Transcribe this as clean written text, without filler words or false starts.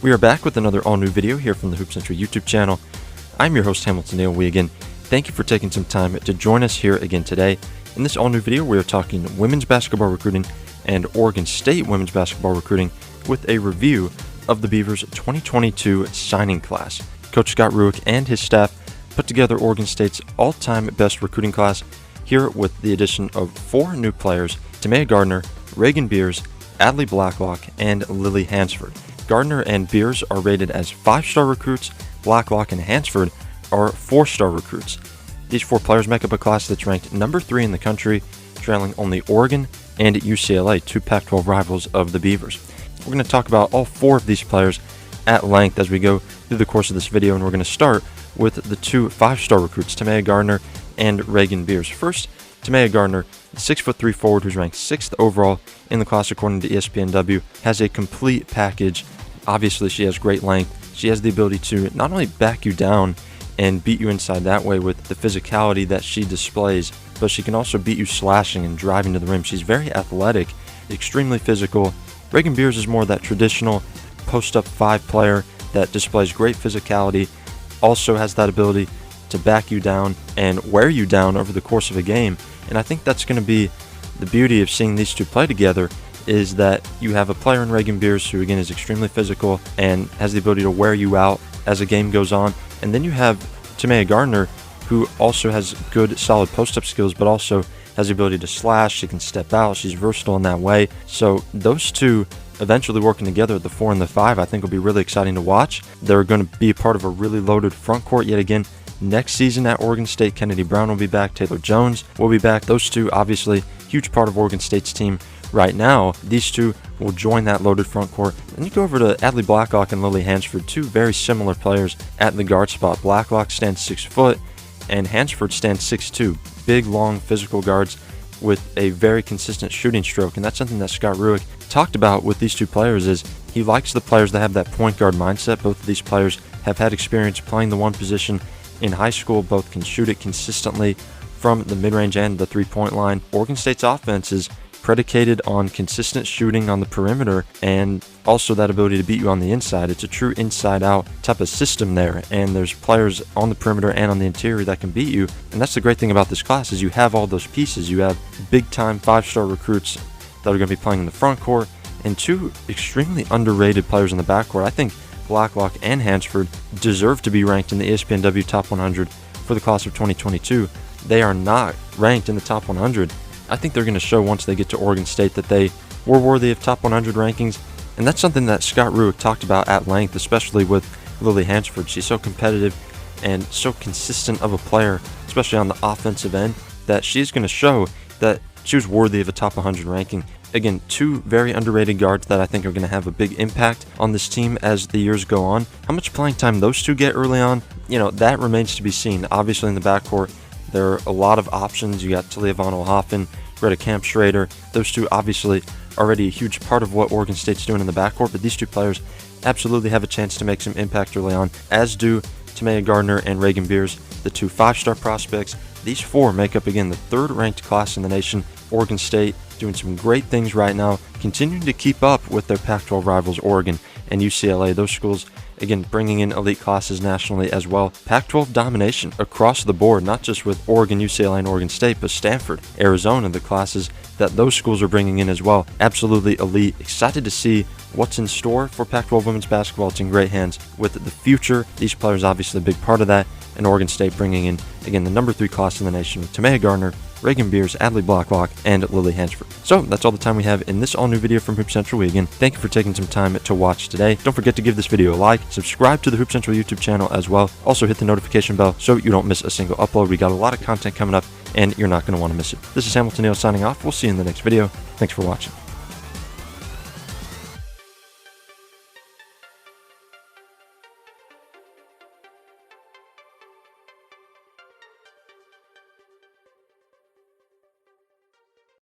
We are back with another all-new video here from the Hoop Central YouTube channel. I'm your host, Hamilton Regan. Thank you for taking some time to join us here again today. In this all-new video, we are talking women's basketball recruiting and Oregon State women's basketball recruiting with a review of the Beavers 2022 signing class. Coach Scott Rueck and his staff put together Oregon State's all-time best recruiting class here with the addition of 4 new players: Tamera Gardner, Regan, Adlee, Blacklock, and Lilly Hanson. Gardner and Beers are rated as 5-star recruits. Blacklock and Hansford are 4-star recruits. These 4 players make up a class that's ranked number 3 in the country, trailing only Oregon and UCLA, 2 Pac-12 rivals of the Beavers. We're going to talk about all 4 of these players at length as we go through the course of this video, and we're going to start with the 2 5-star recruits, Tamera Gardner and Regan. First, Tamera Gardner, the 6'3" forward who's ranked 6th overall in the class according to ESPNW, has a complete package. Obviously, she has great length. She has the ability to not only back you down and beat you inside that way with the physicality that she displays, but she can also beat you slashing and driving to the rim. She's very athletic, extremely physical. Regan is more that traditional post-up 5 player that displays great physicality, also has that ability to back you down and wear you down over the course of a game. And I think that's going to be the beauty of seeing these two play together, is that you have a player in Regan who again is extremely physical and has the ability to wear you out as a game goes on. And then you have Tamera Gardner, who also has good solid post-up skills, but also has the ability to slash. She can step out. She's versatile in that way. So those two eventually working together at the 4 and the 5, I think will be really exciting to watch. They're going to be part of a really loaded front court yet again. Next season at Oregon State, Kennedy Brown will be back. Taylor Jones will be back. Those two, obviously, huge part of Oregon State's team right now. These two will join that loaded front court. Then you go over to Adlee, Blacklock, and Lilly Hanson, 2 very similar players at the guard spot. Blacklock stands 6 foot, and Hansford stands 6'2". Big, long, physical guards with a very consistent shooting stroke, and that's something that Scott Rueck talked about with these 2 players. Is he likes the players that have that point guard mindset. Both of these players have had experience playing the one position in high school. Both can shoot it consistently from the mid-range and the 3-point line. Oregon State's offense is predicated on consistent shooting on the perimeter and also that ability to beat you on the inside. It's a true inside-out type of system there, and there's players on the perimeter and on the interior that can beat you. And that's the great thing about this class, is you have all those pieces. You have big-time 5-star recruits that are going to be playing in the front court, and 2 extremely underrated players in the backcourt. I think Blacklock and Hansford deserve to be ranked in the ESPNW Top 100 for the class of 2022. They are not ranked in the Top 100. I think they're going to show once they get to Oregon State that they were worthy of Top 100 rankings, and that's something that Scott Rueck talked about at length, especially with Lilly Hanson. She's so competitive and so consistent of a player, especially on the offensive end, that she's going to show that she was worthy of a Top 100 ranking. Again, 2 very underrated guards that I think are going to have a big impact on this team as the years go on. How much playing time those 2 get early on, that remains to be seen. Obviously, in the backcourt, there are a lot of options. You got Talia Von Oelhoffen, Greta Camp-Schrader. Those 2 obviously already a huge part of what Oregon State's doing in the backcourt, but these 2 players absolutely have a chance to make some impact early on, as do Tamera Gardner and Regan, the 2 5-star prospects. These 4 make up, again, the 3rd ranked class in the nation. Oregon State doing some great things right now, continuing to keep up with their Pac-12 rivals, Oregon and UCLA. Those schools, again, bringing in elite classes nationally as well. Pac-12 domination across the board, not just with Oregon, UCLA, and Oregon State, but Stanford, Arizona, the classes that those schools are bringing in as well. Absolutely elite. Excited to see what's in store for Pac-12 women's basketball. It's in great hands with the future. These players obviously a big part of that, and Oregon State bringing in, again, the number 3 class in the nation with Tamera Gardner, Regan, Adlee, Blacklock, and Lilly Hanson. So that's all the time we have in this all-new video from Hoop Central Regan. Thank you for taking some time to watch today. Don't forget to give this video a like, subscribe to the Hoop Central YouTube channel as well. Also hit the notification bell so you don't miss a single upload. We got a lot of content coming up, and you're not going to want to miss it. This is Hamilton signing off. We'll see you in the next video. Thanks for watching.